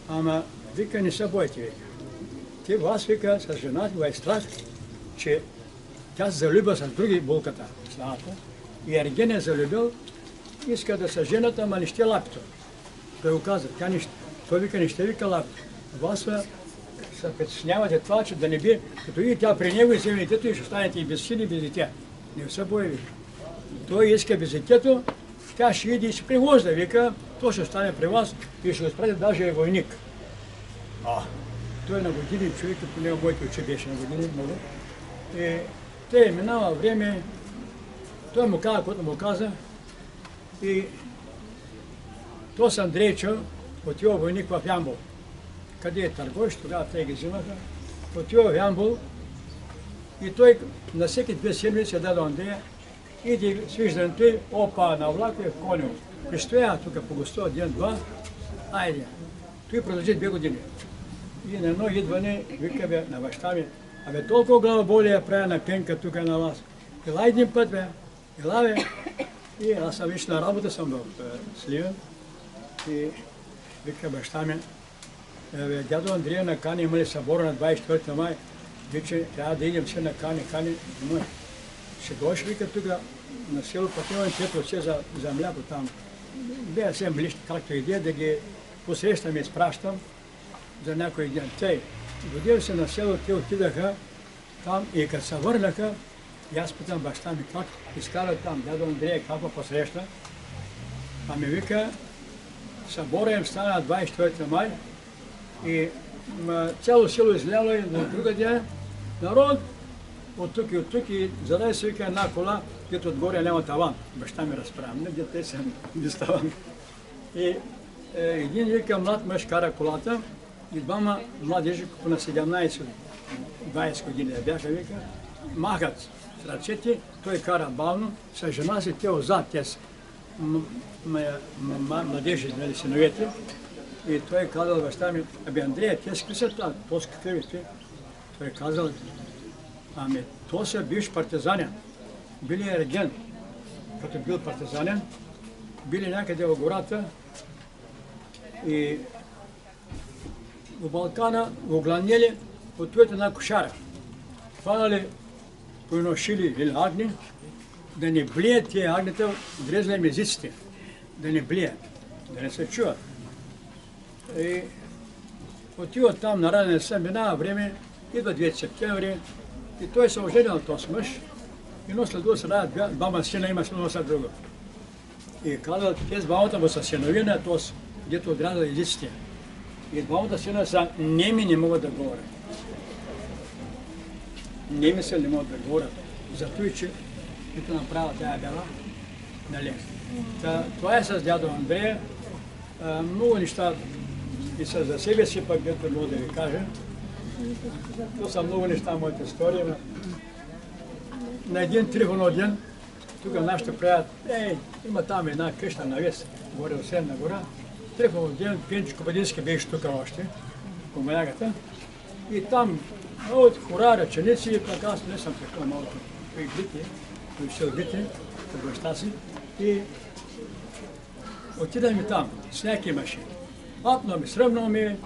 Ама, вика, не се бойте, вика. Ти вас, вика, с жената го е страх, че тя се залюбва с други булката, сланата, и Ерген е залюбил, иска да се женат, ама не ще лапито. Той го каза, той вика, не ще вика лапито. Вас се притеснявате това, че да не би, като и тя при него и вземе детето и ще останете и без сили, и без дете. Не се бои, вика. Той иска без детето, тя ще иде и се превожда, вика, то ще остане при вас и ще го спрати, даже е войник. Той е на години, човек, по него моите очи беше на години много. И те минава време, той му каза, което му каза, и то с Андрейчо отива войник в Ямбол. къде е търговец, тогава те ги взимаха. Отива в Ямбол и той на всеки 2 седмици даде Андрея, иди свиждането и опа на влака и в коню. Пристоя тук погостува ден-два, айде. Той продължи 2 години. И на едно идване вика бе на баща ми, абе толкова главоболие правя на пенка тук на вас. Ела един път бе, ела бе. И аз съм виж на работа, съм в Сливен. И вика баща ми, дядо Андрея накани, имали събора на 24 май. Виче, трябва да идем се накани, ще дойш, вика тук на село, пък имам 4 овце за мляко там. Бе се млищ, както идея, да ги посрещам и изпращам за някой ден. Те, годил се на село, те отидаха там и като се върнаха, и аз питам баща ми как изкара там, дядо Андрея, как го посреща. Ами вика, събора им стана на 24 май и цяло село изляло и на друга ден народ от тук и задай се вика една кола, където отгоре няма таван. Баща ми разправя, не дете са без таван. И един вика млад мъж кара колата и двама младежи на 17-20 години бяха, вика, махат с ръцете, той кара бавно, с жена си те отзад, те са младежи, синовете. И той казал баща ми, абе Андрея, те с какви са това, то с какви те? Той казал, ами то са бивш партизанин, били ерген, като бил партизанин, били някъде в гората и в Балкана огланели, отвъд една кошара. Хванали по едно шили или агни, да не блият тия агнета, дрезли им езиците, да не блият, да не се чуват. И отива там на ранен сън, минава време, идва 9 септември и той се оженил този мъж и но след това се равят двама сина, има едно след друго. И казват, тези двамата му са синови на този, дето отрязал езиците. И двамата сина са неми, не могат да говорят. Неми са не могат да говорят. Зато и че като направя тая бяла, нали. Това е с дядо Андрея. Много неща и са за себе си, пък дето мога да ви кажа. Това са много неща в моята история. На един Трифонов ден, тук нашите правят, има там една къща навес, горе от Средна гора. Трифонов ден, Пенчо Копадински беше тук още, по Малягата. И там много хора, ръченици, пък аз не съм такова малко. Той глити, той ще глити, от баща си. И отидахме там, сняг имаше. Апно ми, сръбно ми,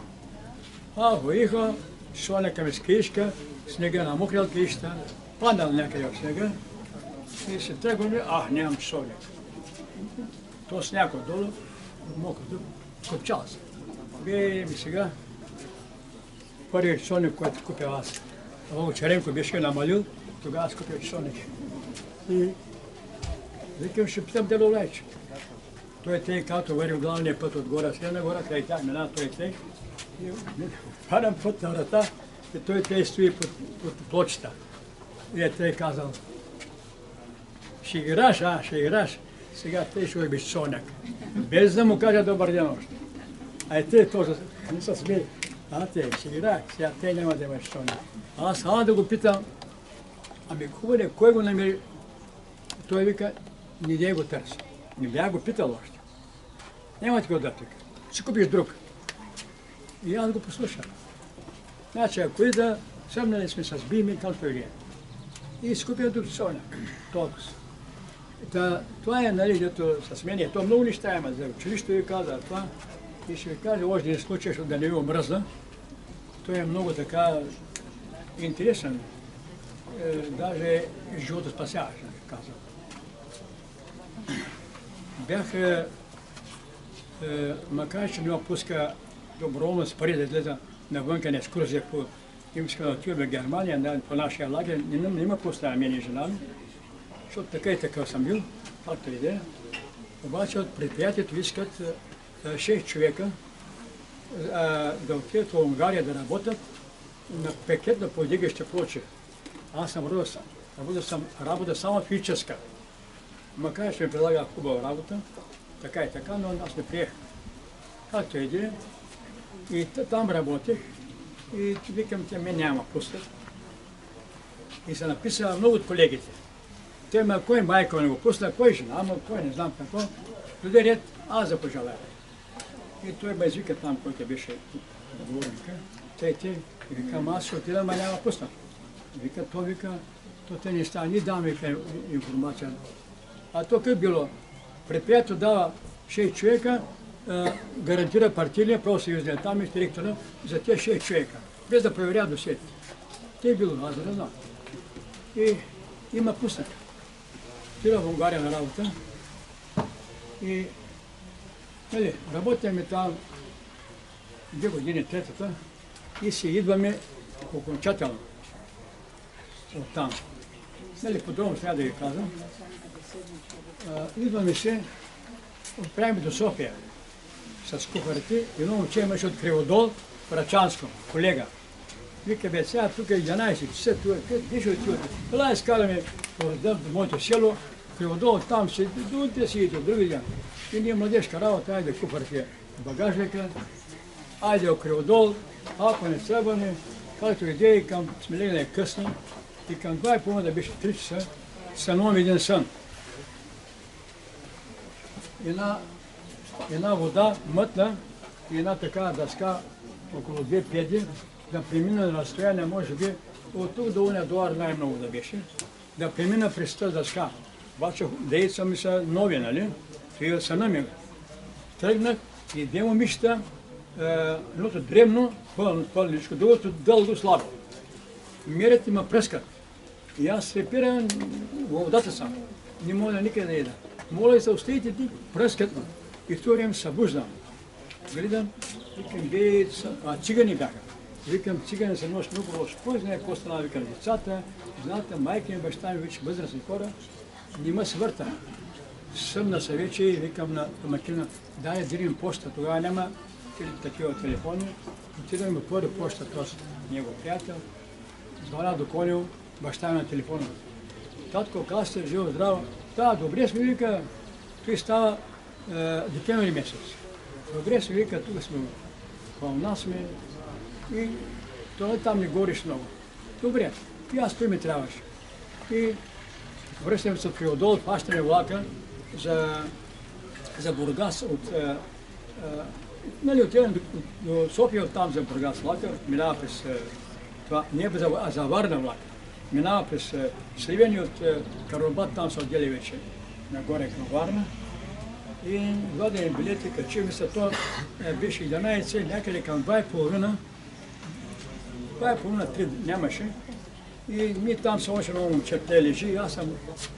воиха, шоляка ми с каишка, снега намокрил каишта, паднал някъде в снега и се тръгваме, нямам соляк. То сняг отдолу, мокрото, копчал се. Бе ми сега, първият соляк, който купил аз. Много Черенко беше намалил, тогава аз купил соляк. И викам, ще питам Дело Лайче. Той тъй, като вървим главния път отгоре, Средна гора, край тях мина, той тъй. И падам път на врата и той тъй стои под плочата. И тъй казал, ще играш, ще играш. Сега тъй ще бъдеш соняк. Без да му кажа добър ден още. Тъй този не се смее. Тъй, ще играш, сега тъй няма да бъдеш соняк. Аз да го питам, ами хубаво, кой го намери? Той вика, не го търси. Не бях го питал още. Няма такова да тук. Ще купиш друг. И аз го послушам. Значи, ако и да сърнали сме с бими, както и и скупя друг соняк. Толкова. Това е, нали, дето с мен. То много неща има. За училище ви каза това. И ще ви кажа още един случай, защото да не ви омръзна. Той е много така интересен. Даже живота спасяваш, казвам. Бях, макар че не ме пуска доброволно с пари да излеза навънка на екскурзия по имска да отиваме в Германия, по нашия лагер, не ме поставя мен и жена ми, защото така и такъв съм бил, както и да е. Обаче от предприятието искат 6 човека да отидат в Унгария да работят на пакетно подигаще плоче. Аз съм работа само физическа. Макар че ми предлага хубава работа, така и така, но аз не приех. Както и И там работех и викам, те ме няма пускат. И се написа много от колегите. Той ме, кой майка не го пусна, кой жена, ама кой не знам какво. Дойде ред, аз да пожелая. И той ме извика там, който беше говорника. Те, и викам, аз ще отида, ма няма пусна. Вика, то те не става, ни дам вика информация. А то как било? Предприятието дава 6 човека, гарантира партийния профсъюзния, там е директора за тези 6 човека, без да проверя до сети. Те е било, аз да не знам. И има пуснат. Отида в България на работа и работиме там 2 години, третата, и си идваме окончателно от там. Подробно трябва да ви казвам. Идваме се, отправим до София с кухарите. Едно момче имаше от Криводол, Рачанско, колега. Вика, бе, сега тук е 11 часа, къде ще отивате? Ела изкараме до моето село, Криводол, там си, до си идете, други ден. И ние младежка работа, айде кухарите багажника, айде от Криводол, ако не трябваме, както идея, към сме легнали късно, и към 2:30 да беше 3 часа, сънувам един сън. Една вода мътна и една такава дъска около 2 педи, да премина на разстояние, може би от тук до уния долар най-много да беше, да премина през тази дъска. Обаче дейца ми са нови, нали? И съна ми тръгнах и две момичета, едното дребно, пълничко, другото дълго слабо. Мерят и ме пръскат. И аз се пирам, водата съм. Не мога никъде да ида. Моля се, оставите ти, пръскат ме. И в това време се събуждам. Гледам, викам, цигани бяха. Викам, цигани се нощ много лошо. Кой знае какво стана, викам, децата, жената, майка ми, баща ми, вече възрастни хора, не ме свърта. Съмна се вече и викам на домакина, дай да дирим почта, тогава няма такива телефони. Отидам и отворя почта, този него приятел. Звъня до Конил, баща ми на телефона. Татко, как сте, живо, здраво? Да, добре сме, вика, той става декември месец. Добре сме, вика, тук сме, пълна сме и той там не гориш много. Добре, и аз той ми трябваше. И връщаме се от Криводол, хващаме влака за Бургас отивам до София, оттам за Бургас влака, минава през това, не за Варна влака. Минава през Сливен и от Карнобат, там се отдели вече нагоре към Варна. И вадим билети, качим се, то беше 11, някъде към 2:30. 2:30-3 нямаше. И ми там се още много момчета лежи, аз съм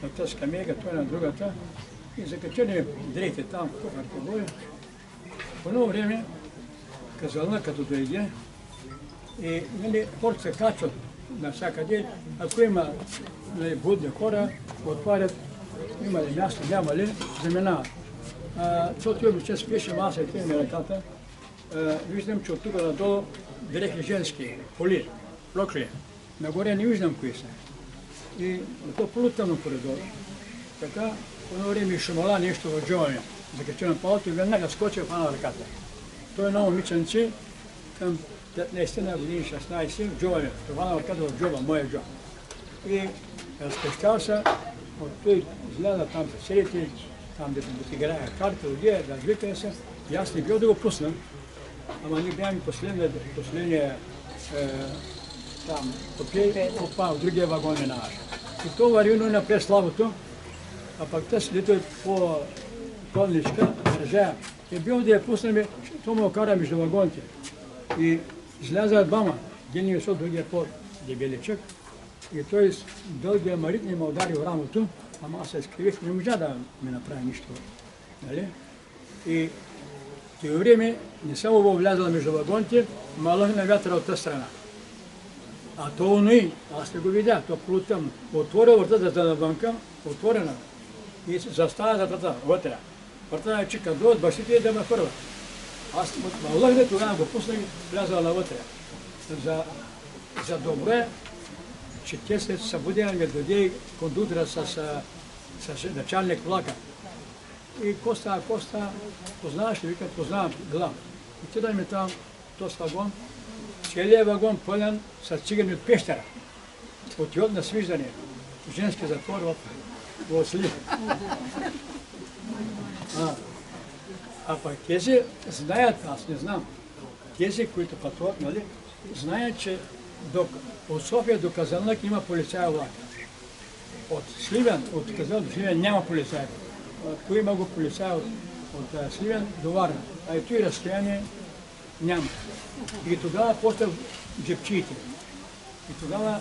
на тази скамейка, той на другата. И закачали дрехите там, кухарка боя. По едно време, казална като дойде, и хората се качват навсякъде, ако има будни хора, отварят, има ли място, няма ли, заминават. Защото той обича спеше маса и теми ръката, виждам, че от тук надолу дрехи женски, поли, плокли. Нагоре не виждам кои са. И то полутъмно коридор. Така, по едно време изшумала нещо в джоба ми. Закача на палото и веднага скоча в една ръката. Той е едно момиченце, към 15 години, 16, в джоба ми. Това на ръката в джоба, моя джоба. И разпещал се, от той изляза там със селите, там дето да играе карта, отиде, да развикае се. И аз не бил да го пусна, ама ние бяхме последния там, опа, от другия вагон минаваше. И то варилно е напред слабото, а пък те следито е по-пълничка, държая. И бил да я пуснем, то му окара между вагоните. И изляза двама, един висок, другия по-дебеличък. И той с дългия марит не ме удари в рамото, ама аз се изкривих, не можа да ми направи нищо. Нали? И това време не съм влязала между вагоните, ма лъхна вятъра от тази страна. А то уни, аз не го видях, то полутъмно. Отворя вратата навънка, отворена. И застава вратата вътре. Вратата е чика долу, бащите е да ме първа. Аз ме лъхне, тогава го пуснах и влязала навътре. За добре, че те се събудили, ми дойде кондуктора с началник влака. И Коста, познаваш ли? Викам, познавам, гледам. Отидаме там, този вагон, целият вагон пълен с цигани от Пещера. Отиват на свиждане. Женски затвор в Осли. А пък тези знаят, аз не знам, тези, които пътуват, нали, знаят, че от София до Казанлък има полицая влак. От Сливен, от Казанлък до Сливен няма полицай. Кой има го полицай от Сливен до Варна, а и той разстояние няма. И тогава после джепчиите. И тогава,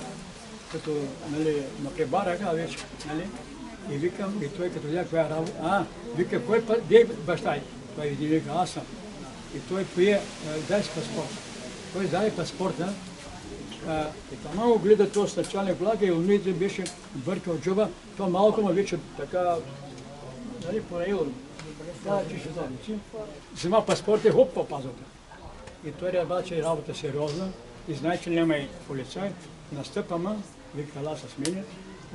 като нали, ме пребараха вече, нали, и викам, и той като видя каква работа, вика, кой де баща? Той вика, аз съм. И той пое, дай си паспорт. Той даде паспорта, и там го гледа този началник влака и умите беше бъркал джоба, то малко му вече така, нали, пораил, че ще задници. Взема паспорта и хоп по пазата. И той реба, че работа сериозна и знае, че няма и полицай. Настъпама, вика, ала с мене,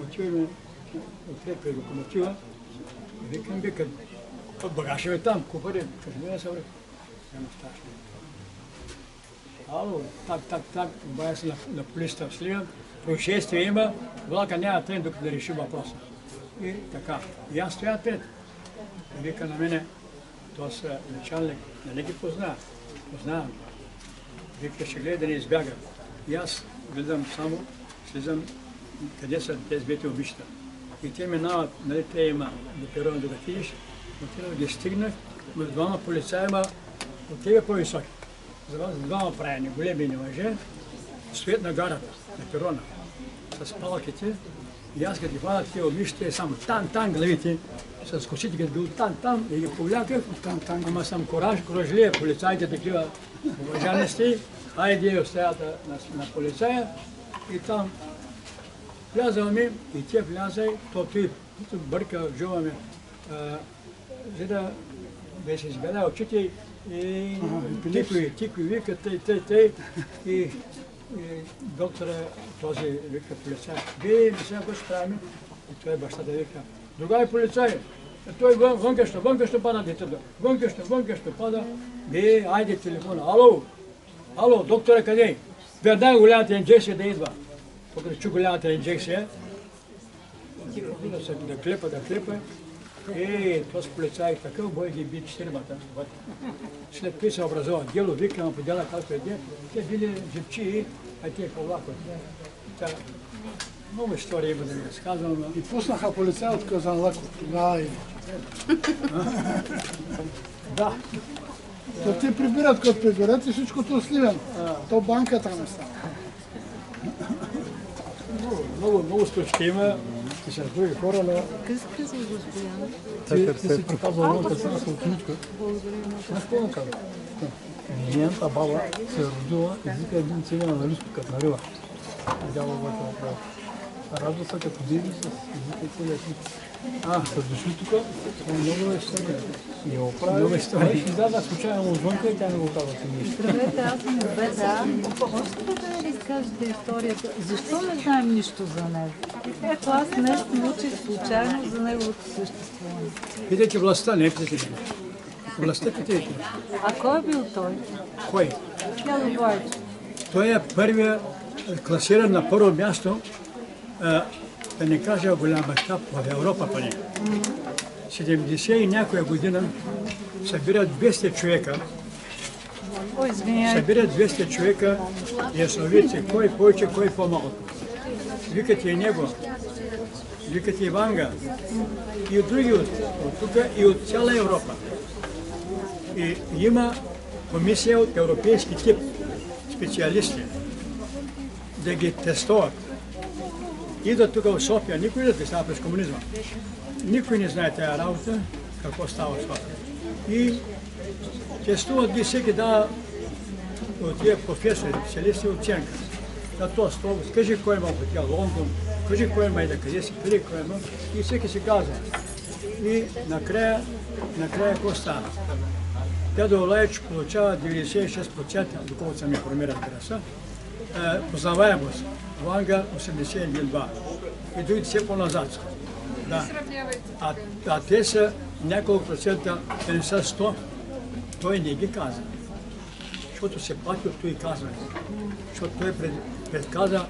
отиваме, ответ при локомотива, викам, вика, багажа е там, купари, кажи ми, съвре. Няма страшно. Ало, так, обая се на полицията в Сливен, происшествие има, влака няма трен, докато да реши въпроса. И така, и аз стоя пред. И вика на мене, този началник, нали ги познавам. Вика, ще гледа да не избяга. И аз гледам само, слизам къде са тези двете обичта. И те минават, нали, те има до перона да отидеш, отидах да ги стигнах, но двама полицаи има от тебе по-високи. Двама правени, големи мъже, стоят на гарата, на перона, с палките. И аз като ги хванат тези обичта и само там главите, с косите като бил там и ги повляках, ама съм коражлия, полицайите такива уважаности, айде оставят на полицая и там влязаме и те влязай, то той бърка в джоба ми, за да беше избеля очите и тикви вика, тъй, и доктора този вика полицай, вие не сега какво ще правим? И той бащата вика, другай полицай, той вънка ще пада детето, вънка ще пада, айде телефона, ало, доктора къде е? Веднага голямата инжекция да идва. Когато чу голямата инжекция, да клепа. Този полицай такъв бой ги би 4-мата. След това се образува дело, викаме по дела, както е де. Те били джипчии, а те по-влакот. Много истории има да ви разказвам. И пуснаха полицай от Казанлък тогава и... Да. То те прибират, като прибират и всичкото Сливен. То банката не става. Много случки има. И с други хора, но... Къде си Бояна? Ти си показал едно късана с ученичка. Знаеш какво му казва? Нейната баба се е родила и вика един циган на Лиско, като нарила. Дяла вътре направо. Ражда се като диви с езика целият клип. Са дошли тук, много история. И оправи, много история. И да, случайно отвънка и тя не го казва си нищо. Здравейте, аз съм Беда. Можете ли да разкажете историята? Защо не знаем нищо за него? Ето аз нещо научих случайно за неговото съществуване. Питайте властта, не питайте. Властта питайте. А кой е бил той? Кой? Дядо Вайчо. Той е първият класиран на първо място, да не кажа голям мащаб в Европа поне. 70 и някоя година събират 200 човека. Ой, извиняйте. Събират 200 човека ясновидци, кой повече, кой по-малко. Викат и него, викат и Ванга, и от други от тук, и от цяла Европа. И има комисия от европейски тип, специалисти, да ги тестуват. Идват тук в София, никой не става през комунизма. Никой не знае тая работа, какво става в София. И тестуват ги, всеки дава от тия професори, специалисти оценка. На този стол, кажи кой има хотел Лондон, кажи кой има и да къде си, къде кой има. И всеки си казва. И накрая какво стана? Дядо Лайч получава 96%, доколкото съм информиран краса, познаваемост. Ванга 82. И другите все по-назад са. Да. А те са няколко процента, те не са 100. Той не ги каза. защото се пати от той казване. Защото той предказа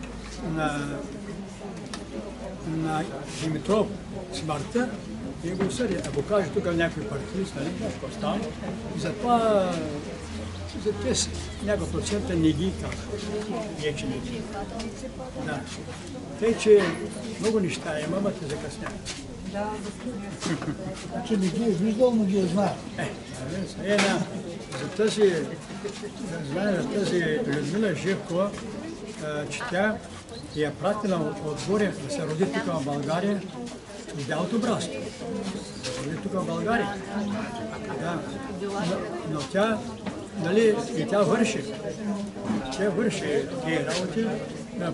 на Димитров смъртта и го осъди. Ако каже тук някой партиист, нали, какво става, и затова за тези някакъв процента не ги казва. Вече не ги. Да. Тъй, че много неща има, ама те закъсняват. Значи не ги е виждал, но ги е знае. За тази Людмила Живкова, че тя я пратила отгоре да се роди тук в България, в Бялото братство. Да се роди тук в България. Да. Но тя, нали, и тя върши. Тя върши тези работи,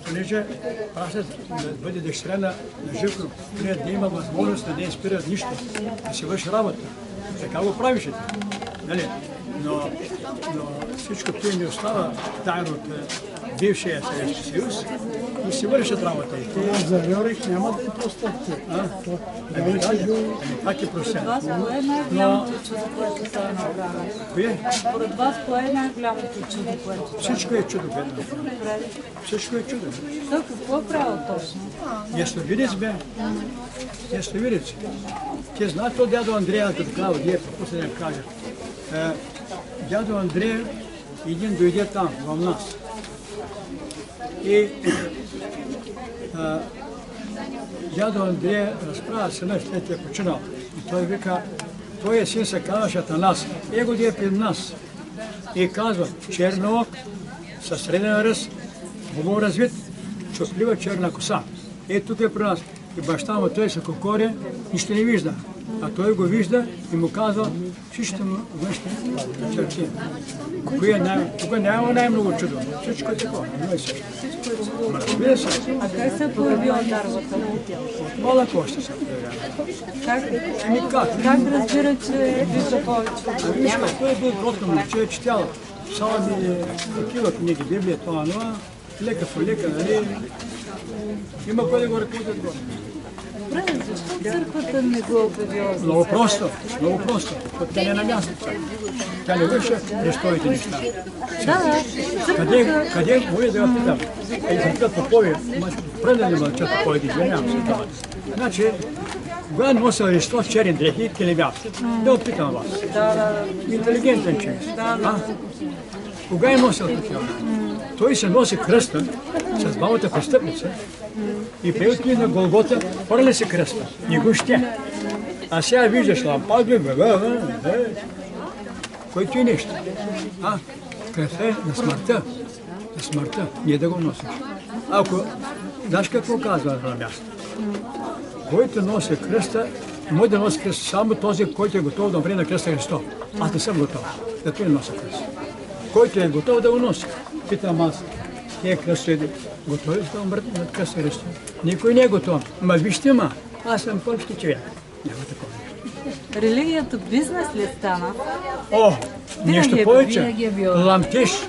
понеже пращат да бъде дъщеря на Живков, преди да има възможност да не спират нищо, да си върши работа. Така го правише. Нали? Но всичко това не остава тайно от бившия Съветски съюз и си вършат работа. За Рьорих няма да е простат. Как е простят? Вас кое е най-голямото чудо, което са направили? Кое? Според вас кое е най-голямото чудо, което са? Всичко е чудо, бедно. Всичко е чудо. Той какво е правил точно? Ясновидец бе. Ясновидец. Те знаят то дядо Андрея, като казва, вие какво да им кажа. Дядо Андрея един дойде там, в нас. И дядо Андрея разправя сина, след е починал. И той вика, той син се казваше Атанас. Его е пред нас. И казва, черноок, със среден ръст, хубаво развит, чутлива черна коса. И тук е при нас. И баща му той се кокоре, нищо не вижда. А той го вижда и му казва, всичките му външни черти. Тук няма най-много чудо. Всичко е такова. Всичко е чудо. Разбира се. А как се е появила дарвата? Малък още се появява. Как разбира, че вижда повече? Той е бил кротко момче, четял псалми, такива книги, Библия, това, но лека по лека, нали? Има кой да го ръководят горе. Добре, защо църквата не го обявила за Много просто, защото тя не е на място. Тя не върши престоите неща. Да, Къде може да я питам? И за питат попови, пръдали мълчат поповите, извинявам се това. Значи, кога носил Христос черен дрехи и телевят? Да опитам вас. Интелигентен човек. Кога е носил такива? Той се носи кръста с двамата престъпница и при отиде на Голгота, хвърля се кръста. Не го ще. А сега виждаш лампади, който е нещо. Кръста е на смъртта. На смъртта. Ние да го носиш. Ако, знаеш какво казва на това място? Който носи кръста, може да носи кръста само този, който е готов да умре на кръста Христос. Аз не съм готов. Да той носи кръста. Който е готов да го носи. Питам аз, тия кръстоиди, готови ли да умрат на кръста Христос? Никой не е готов. Ма вижте ма, аз съм пълчки човек. Няма такова нещо. Религията бизнес ли стана? О, нещо повече. Винаги е било. Ламтеж.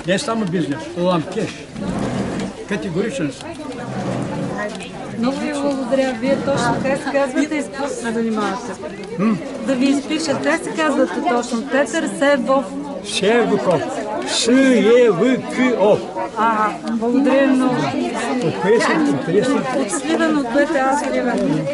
Не само бизнес, ламтеж. Категоричен съм. Много ви благодаря. Вие точно как се казвате и с какво се занимавате? Да ви изпиша, как се казвате точно? Петър Севов. Севков. С-Е-В-К-О. Благодаря ви много. От кое си интересно? От Сливен, от двете аз Сливен.